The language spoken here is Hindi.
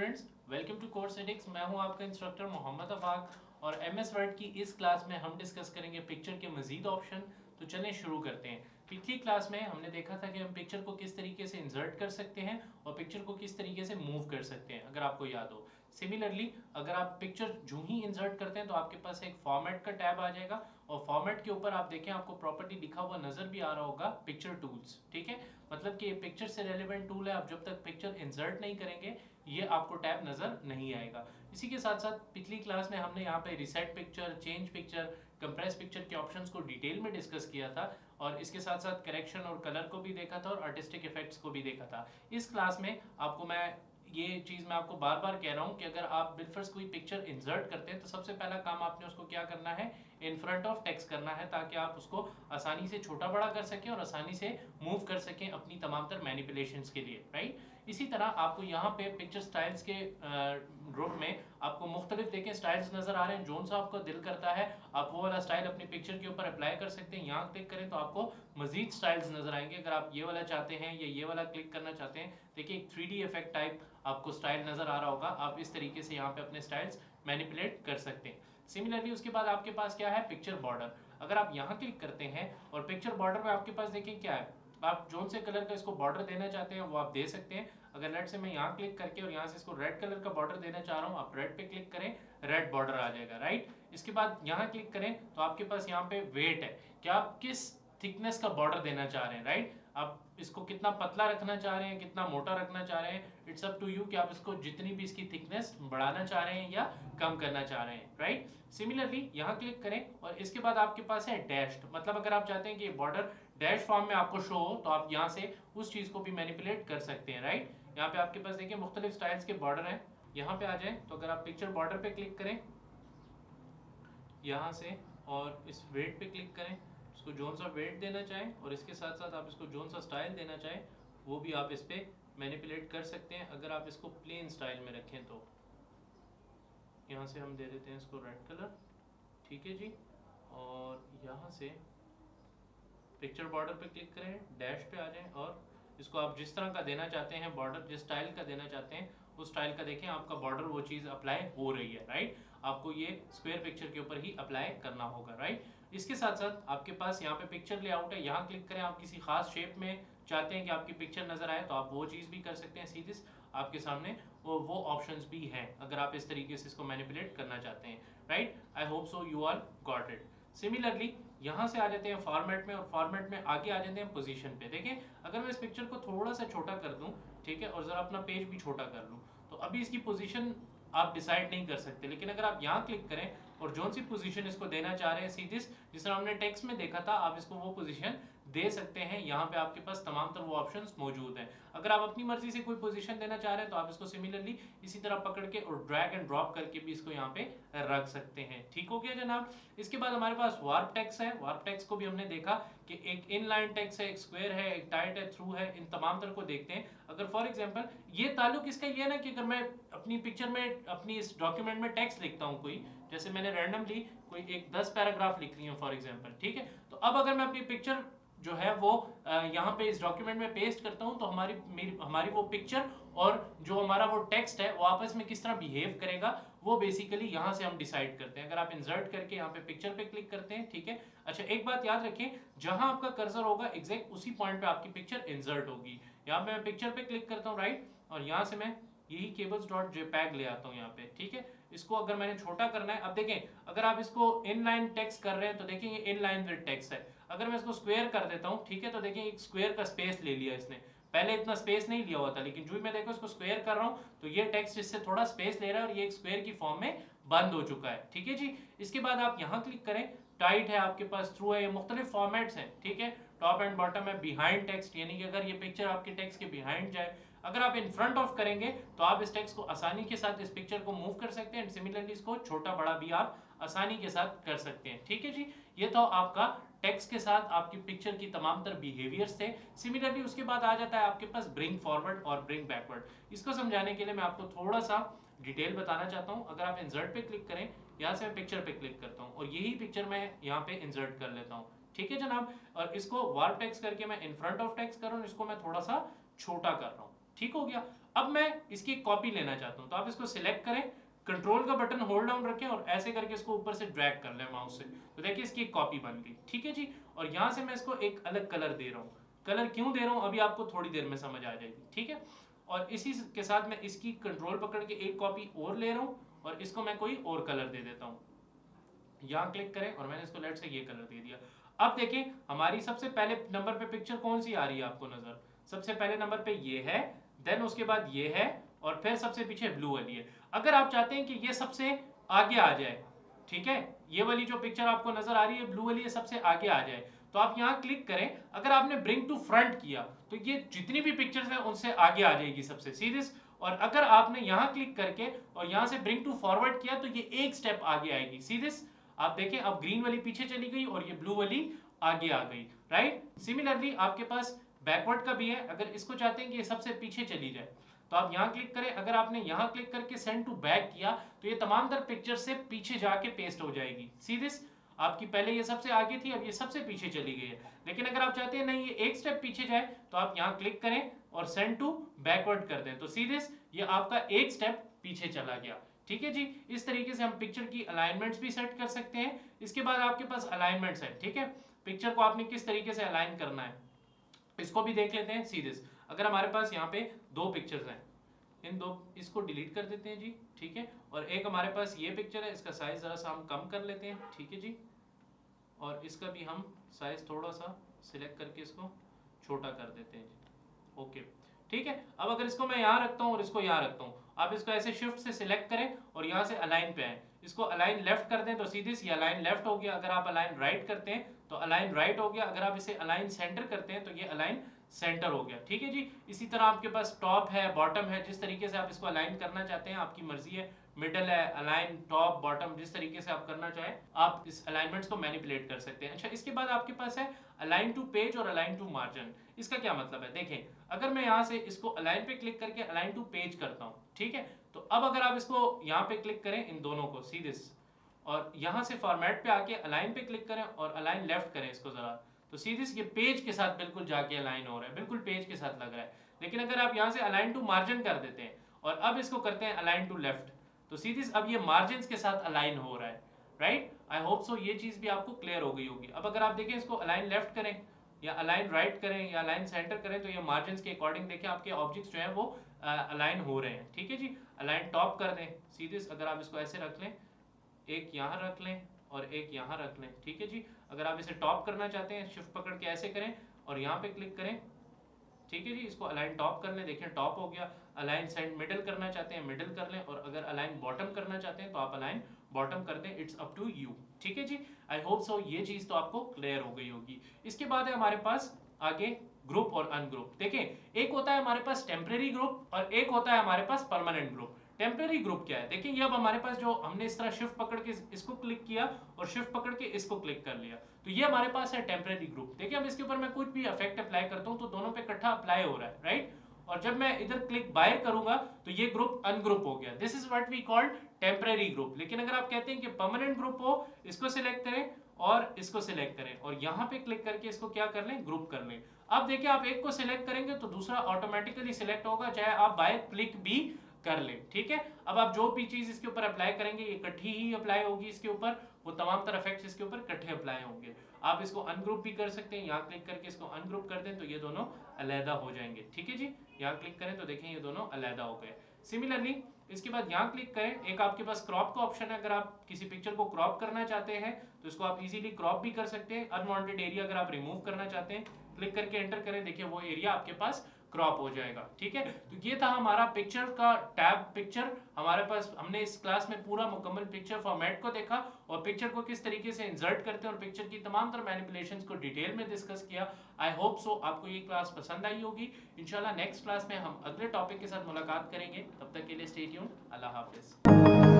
Students, welcome to course Edix. मैं हूं आपका इंस्ट्रक्टर मोहम्मद अफाक और एमएस वर्ड की इस क्लास में हम डिस्कस करेंगे पिक्चर के मजीद ऑप्शन। तो चलें शुरू करते हैं। पिछली क्लास में हमने देखा था कि हम पिक्चर को किस तरीके से इंसर्ट कर सकते हैं और पिक्चर को किस तरीके से मूव कर सकते हैं, अगर आपको याद हो। सिमिलरली अगर आप पिक्चर जो ही इंसर्ट करते हैं तो आपके पास एक फॉर्मेट का टैब आ जाएगा और फॉर्मेट के ऊपर आप देखें आपको प्रॉपर्टी लिखा हुआ नजर भी आ रहा होगा पिक्चर टूल्स। ठीक है, मतलब कि पिक्चर से रेलेवेंट टूल है। आप जब तक पिक्चर इंसर्ट नहीं करेंगे ये आपको टैब नजर नहीं आएगा। इसी के साथ साथ पिछली क्लास में हमने यहाँ पे reset picture, change picture, compress picture के ऑप्शंस को डिटेल में डिस्कस किया था और इसके साथ साथ करेक्शन और कलर को भी देखा था और आर्टिस्टिक इफेक्ट्स को भी देखा था। इस क्लास में आपको मैं ये चीज मैं आपको बार बार कह रहा हूँ कि अगर आप बिलफर्स कोई पिक्चर इंसर्ट करते हैं तो सबसे पहला काम आपने उसको क्या करना है, इन फ्रंट ऑफ टेक्स्ट करना है, ताकि आप उसको आसानी से छोटा बड़ा कर सकें और आसानी से मूव कर सकें अपनी तमाम तर मैनिपुलेशंस के लिए, राइट। इसी तरह आपको यहाँ पे पिक्चर स्टाइल्स के ग्रुप में आपको मुख्तलिफ देखें स्टाइल्स नजर आ रहे हैं। जोन सा आपको दिल करता है आप वो वाला स्टाइल अपनी पिक्चर के ऊपर अप्लाई कर सकते हैं। यहाँ क्लिक करें तो आपको मजीद स्टाइल्स नजर आएंगे। अगर आप ये वाला चाहते हैं या ये वाला क्लिक करना चाहते हैं, देखिए एक 3D इफेक्ट टाइप आपको स्टाइल नजर आ रहा होगा। आप इस तरीके से यहाँ पे अपने स्टाइल्स मैनिपुलेट कर सकते हैं। सिमिलरली उसके बाद आपके पास क्या है, पिक्चर बॉर्डर। अगर आप यहाँ क्लिक करते हैं और पिक्चर बॉर्डर में आपके पास देखिए क्या है, आप जोन से कलर का इसको बॉर्डर देना चाहते हैं वो आप दे सकते हैं। अगर लेट से मैं यहाँ क्लिक करके और यहाँ से इसको रेड कलर का बॉर्डर देना चाह रहा हूँ, आप रेड पे क्लिक करें, रेड बॉर्डर आ जाएगा, राइट। इसके बाद यहाँ क्लिक करें तो आपके पास यहाँ पे वेट है कि आप किस थिकनेस का बॉर्डर देना चाह रहे हैं, राइट। आप इसको कितना पतला रखना चाह रहे हैं, कितना मोटा रखना चाह रहे हैं, इट्स अप टू यू कि आप इसको जितनी भी इसकी थिकनेस बढ़ाना चाह रहे हैं या कम करना चाह रहे हैं, राइट। सिमिलरली यहाँ क्लिक करें और इसके बाद आपके पास है डैश्ड, मतलब अगर आप चाहते हैं कि बॉर्डर डैश फॉर्म में आपको शो हो तो आप यहाँ से उस चीज को भी मैनिपुलेट कर सकते हैं, राइट। यहाँ पे आपके पास देखिए मुख्तलिफ स्टाइल्स के बॉर्डर हैं। यहाँ पे आ जाए तो अगर आप पिक्चर बॉर्डर पे क्लिक करें यहाँ से और इस वेट पे क्लिक करें, इसको जोन सा वेट देना चाहें और इसके साथ साथ आप इसको जोन सा स्टाइल देना चाहें वो भी आप इस पे मैनिपुलेट कर सकते हैं। अगर आप इसको प्लेन स्टाइल में रखें तो यहाँ से हम दे देते हैं इसको रेड कलर, ठीक है जी। और यहाँ से पिक्चर बॉर्डर पे क्लिक करें, डैश पे आ जाएं और इसको आप जिस तरह का देना चाहते हैं बॉर्डर, जिस स्टाइल का देना चाहते हैं उस स्टाइल का देखें आपका बॉर्डर वो चीज अप्लाई हो रही है, राइट। आपको ये स्क्वायर पिक्चर के ऊपर ही अप्लाई करना होगा, राइट। इसके साथ साथ आपके पास यहाँ पे पिक्चर लेआउट है, यहाँ क्लिक करें। आप किसी खास शेप में चाहते हैं कि आपकी पिक्चर नजर आए तो आप वो चीज भी कर सकते हैं। सीधे आपके सामने वो ऑप्शंस भी हैं अगर आप इस तरीके से इसको मैनिपुलेट करना चाहते हैं, right. I hope so you all got it. Similarly यहाँ से आ जाते हैं फॉर्मेट में और फॉर्मेट में आगे आ जाते हैं पोजीशन पे। देखें अगर मैं इस पिक्चर को थोड़ा सा छोटा कर दूं, ठीक है, और जरा अपना पेज भी छोटा कर लूं तो अभी इसकी पोजीशन आप डिसाइड नहीं कर सकते। लेकिन अगर आप यहाँ क्लिक करें और जोन सी पोजीशन इसको देना चाह रहे हैं सीधे जिस तरह हमने टेक्स्ट में देखा था, आप इसको वो पोजीशन दे सकते हैं। यहाँ पे आपके पास तमाम तर वो ऑप्शंस मौजूद हैं। अगर आप अपनी मर्जी से कोई पोजीशन देना चाह रहे हैं तो आप इसको सिमिलरली इसी तरह पकड़ के और ड्रैग एंड ड्रॉप करके भी इसको यहाँ पे रख सकते हैं। ठीक हो गया जनाब। इसके बाद हमारे पास वार्प टेक्स्ट है। वार्प टेक्स्ट को भी हमने देखा कि एक इनलाइन टेक्स्ट है, एक स्क्वायर है, एक टाइट है, थ्रू है, इन तमाम तर को देखते हैं। अगर फॉर एग्जांपल ये ताल्लुक इसका ये है ना कि अगर मैं अपनी पिक्चर में, अपनी इस डॉक्यूमेंट में टेक्स्ट लिखता हूँ कोई, जैसे मैंने रैंडमली कोई एक 10 पैराग्राफ लिख ली है फॉर एग्जांपल, ठीक है, तो अब अगर मैं अपनी पिक्चर जो है वो यहाँ पे इस डॉक्यूमेंट में पेस्ट करता हूँ तो हमारी वो पिक्चर और जो हमारा वो टेक्स्ट है वो आपस में किस तरह बिहेव करेगा वो बेसिकली यहाँ से हम डिसाइड करते हैं। अगर आप इंसर्ट करके यहाँ पे पिक्चर पे क्लिक करते हैं, ठीक है। अच्छा एक बात याद रखें, जहां आपका कर्सर होगा एग्जैक्ट उसी पॉइंट पे आपकी पिक्चर इंसर्ट होगी। यहाँ पे मैं पिक्चर पे क्लिक करता हूँ, राइट, और यहाँ से मैं यही cables.jpg ले आता हूँ यहाँ पे, ठीक है। इसको अगर मैंने छोटा करना है, अब देखें अगर आप इसको इनलाइन टेक्स्ट कर रहे हैं तो देखें ये इनलाइन विद टेक्स्ट है। अगर मैं इसको स्क्वायर कर देता हूँ, ठीक है, तो देखें एक स्क्वायर का स्पेस ले लिया इसने, पहले इतना स्पेस नहीं लिया हुआ था, लेकिन जो मैं देखो इसको स्क्वायर कर रहा हूँ तो ये टेक्स्ट इससे थोड़ा स्पेस ले रहा है और ये एक स्क्वायर की फॉर्म में बंद हो चुका है, ठीक है जी। इसके बाद आप यहाँ क्लिक करें, टाइट है आपके पास, थ्रू है, ये मुख्तलिफ फॉर्मेट्स हैं, ठीक है। टॉप एंड बॉटम है, बिहाइंड टेक्स्ट, यानी कि अगर ये पिक्चर आपके टेक्स्ट के बिहाइंड जाए, अगर आप इन फ्रंट ऑफ करेंगे तो आप इस टेक्स्ट को आसानी के साथ इस पिक्चर को मूव कर सकते हैं। सिमिलरली इसको छोटा बड़ा भी आप आसानी के साथ कर सकते हैं, ठीक है जी। ये तो आपका टेक्स्ट के साथ आपकी पिक्चर की तमाम तर बिहेवियर्स थे। सिमिलरली उसके बाद आ जाता है आपके पास ब्रिंग फॉरवर्ड और ब्रिंग बैकवर्ड। इसको समझाने के लिए मैं आपको थोड़ा सा डिटेल बताना चाहता हूँ। अगर आप इंसर्ट पे क्लिक करें, यहाँ से मैं पिक्चर पे क्लिक करता हूँ और यही पिक्चर मैं यहाँ पे इंसर्ट कर लेता हूँ, ठीक है जनाब। और इसको वार्प टेक्स्ट करके मैं इन फ्रंट ऑफ टेक्स्ट कर रहा हूँ, इसको मैं थोड़ा सा छोटा कर रहा हूँ, ठीक हो गया। अब मैं इसकी कॉपी लेना चाहता हूँ, तो आप इसको सिलेक्ट करें, कंट्रोल का बटन होल्ड डाउन रखें और ऐसे करके इसको ऊपर से ड्रैग कर लें माउस से, तो देखिए इसकी एक कॉपी बन गई। ठीक है जी, और यहाँ से मैं इसको एक अलग कलर दे रहा हूँ। कलर क्यों दे रहा हूँ अभी आपको थोड़ी देर में समझ आ जाएगी। ठीक है, और इसी के साथ मैं इसकी कंट्रोल पकड़ के एक कॉपी और ले रहा हूँ और इसको मैं कोई और कलर दे देता हूँ। यहाँ क्लिक करें और मैंने इसको लेट से ये कलर दे दिया। अब देखें हमारी सबसे पहले नंबर पे पिक्चर कौन सी आ रही है आपको नजर, सबसे पहले नंबर पे ये है, देन उसके बाद ये है और फिर सबसे पीछे ब्लू वाली है। अगर आप चाहते हैं कि ये सबसे आगे आ जाए, ठीक है, ये वाली जो पिक्चर आपको नजर आ रही है ब्लू वाली, ये सबसे आगे आ जाए, तो आप यहाँ क्लिक करें। अगर आपने ब्रिंग टू फ्रंट किया तो ये जितनी भी पिक्चर्स हैं उनसे आगे आ जाएगी सबसे सीधे। और अगर आपने यहाँ क्लिक करके और यहाँ से ब्रिंग टू फॉरवर्ड किया तो ये एक स्टेप आगे आएगी सीधे। आप देखें अब ग्रीन वाली पीछे चली गई और ये ब्लू वाली आगे आ गई, राइट। सिमिलरली आपके पास बैकवर्ड का भी है, अगर इसको चाहते हैं कि ये सबसे पीछे चली जाए तो आप यहाँ क्लिक करें। अगर आपने यहाँ क्लिक करके सेंड टू बैक किया तो ये तमाम तर पिक्चर से पीछे जाके पेस्ट हो जाएगी सीधे। आपकी पहले ये सबसे आगे थी, अब ये सबसे पीछे चली गई है। लेकिन अगर आप चाहते हैं नहीं ये एक स्टेप पीछे जाए तो आप यहाँ क्लिक करें और सेंड टू बैकवर्ड कर दें, तो सीधे ये आपका एक स्टेप पीछे चला गया। ठीक है जी, इस तरीके से हम पिक्चर की अलाइनमेंट्स भी सेट कर सकते हैं। इसके बाद आपके पास अलाइनमेंट्स है, ठीक है, पिक्चर को आपने किस तरीके से अलाइन करना है इसको भी देख लेते हैं सीधे। अगर हमारे पास यहाँ पे दो पिक्चर्स हैं, इन दो इसको डिलीट कर देते हैं जी, ठीक है, और एक हमारे पास ये पिक्चर है, इसका साइज जरा सा हम कम कर लेते हैं, ठीक है जी, और इसका भी हम साइज थोड़ा सा सिलेक्ट करके इसको छोटा कर देते हैं जी, ओके, ठीक है। अब अगर इसको मैं यहाँ रखता हूँ और इसको यहाँ रखता हूँ, आप इसको ऐसे शिफ्ट से सिलेक्ट करें और यहाँ से अलाइन पे आए, इसको अलाइन लेफ्ट कर दें तो सीधे ये अलाइन लेफ्ट हो गया। अगर आप अलाइन राइट करते हैं तो अलाइन राइट हो गया। अगर आप इसे अलाइन सेंटर करते हैं तो ये अलाइन सेंटर हो गया। ठीक है जी, इसी तरह आपके पास टॉप है, बॉटम है, जिस तरीके से आप इसको अलाइन करना चाहते हैं आपकी मर्जी है। मिडल है, अलाइन, टॉप, बॉटम, जिस तरीके से आप करना चाहें आप इस अलाइनमेंट्स को मैनिपुलेट कर सकते हैं। अच्छा, इसके बाद आपके पास है अलाइन टू पेज और अलाइन टू मार्जिन। इसका क्या मतलब है, देखें अगर मैं यहाँ से इसको अलाइन पे क्लिक करके अलाइन टू पेज करता हूँ, ठीक है, तो अब अगर आप इसको यहाँ पे क्लिक करें इन दोनों को सीधे और यहाँ से फॉर्मेट पे आके अलाइन पे क्लिक करें और अलाइन लेफ्ट करें इसको जरा, तो सीधे ये पेज के साथ बिल्कुल जाके अलाइन हो रहा है, बिल्कुल पेज के साथ लग रहा है। लेकिन अगर आप यहाँ से अलाइन टू मार्जिन कर देते हैं और अब इसको करते हैं अलाइन टू लेफ्ट, तो सीधे अब ये मार्जिन के साथ अलाइन हो रहा है, राइट। आई होप सो ये चीज भी आपको क्लियर हो गई होगी। अब अगर आप देखें इसको अलाइन लेफ्ट करें या अलाइन राइट करें या अलाइन सेंटर करें तो ये मार्जिन के अकॉर्डिंग देखें आपके ऑब्जेक्ट्स जो है वो अलाइन हो रहे हैं। ठीक है जी, अलाइन टॉप कर दें सीधे, अगर आप इसको ऐसे रख लें, एक यहाँ रख लें और एक यहाँ रख लें, ठीक है जी। अगर आप इसे टॉप करना चाहते हैं शिफ्ट पकड़ के ऐसे करें और यहाँ पे क्लिक करें, ठीक है जी, इसको अलाइन टॉप कर लें, देखिए टॉप हो गया। अलाइन सेंड मिडिल करना चाहते हैं मिडिल कर लें, और अगर अलाइन बॉटम करना चाहते हैं तो आप अलाइन बॉटम कर दें, इट्स अप टू यू। ठीक है जी, आई होप सो ये चीज तो आपको क्लियर हो गई होगी। इसके बाद है हमारे पास आगे ग्रुप और अनग्रुप। देखें एक होता है हमारे पास टेम्परेरी ग्रुप और एक होता है हमारे पास परमानेंट ग्रुप। टेम्परेरी ग्रुप क्या है, देखिए ये अब हमारे पास जो हमने इस तरह शिफ्ट पकड़ के इसको क्लिक किया और शिफ्ट पकड़ के इसको क्लिक कर लिया, तो ये हमारे पास है टेम्परेरी ग्रुप। देखिए अब इसके ऊपर मैं कुछ भी इफेक्ट अप्लाई करता हूँ तो दोनों पे इकट्ठा अप्लाई हो रहा है, राइट। और जब मैं इधर क्लिक बाहर करूंगा तो ये ग्रुप अनग्रुप हो गया। This is what we called temporary group. लेकिन अगर आप कहते हैं कि परमानेंट ग्रुप हो, इसको सिलेक्ट करें और इसको सिलेक्ट करें और यहाँ पे क्लिक करके इसको क्या कर लें, ग्रुप कर लें। अब देखिए आप एक को सिलेक्ट करेंगे तो दूसरा ऑटोमेटिकली सिलेक्ट होगा, चाहे आप बाय क्लिक भी कर लें। ठीक है, अब आप जो भी चीज इसके ऊपर अप्लाई करेंगे ये इकट्ठी ही अप्लाई होगी इसके ऊपर, वो तमाम तरह इफेक्ट्स इसके ऊपर इकट्ठे अप्लाई होंगे। आप इसको अनग्रुप भी कर सकते हैं, यहाँ क्लिक करके इसको अनग्रुप कर दें तो ये दोनों अलहदा हो जाएंगे। ठीक है जी, यहाँ क्लिक करें तो देखें ये दोनों अलहदा हो गए। सिमिलरली इसके बाद यहाँ क्लिक करें, एक आपके पास क्रॉप का ऑप्शन है। अगर आप किसी पिक्चर को क्रॉप करना चाहते हैं तो इसको आप इजीली क्रॉप भी कर सकते हैं। अनवांटेड एरिया अगर आप रिमूव करना चाहते हैं, क्लिक करके एंटर करें, देखिए वो एरिया आपके पास क्रॉप हो जाएगा। ठीक है, तो ये था हमारा पिक्चर का टैब पिक्चर। हमारे पास हमने इस क्लास में पूरा मुकम्मल पिक्चर फॉर्मेट को देखा और पिक्चर को किस तरीके से इंसर्ट करते हैं और पिक्चर की तमाम तरह मैनिपुलेशंस को डिटेल में डिस्कस किया। आई होप सो आपको ये क्लास पसंद आई होगी। इंशाल्लाह नेक्स्ट क्लास में हम अगले टॉपिक के साथ मुलाकात करेंगे। तब तक के लिए स्टे ट्यून्ड। अल्लाह हाफिज।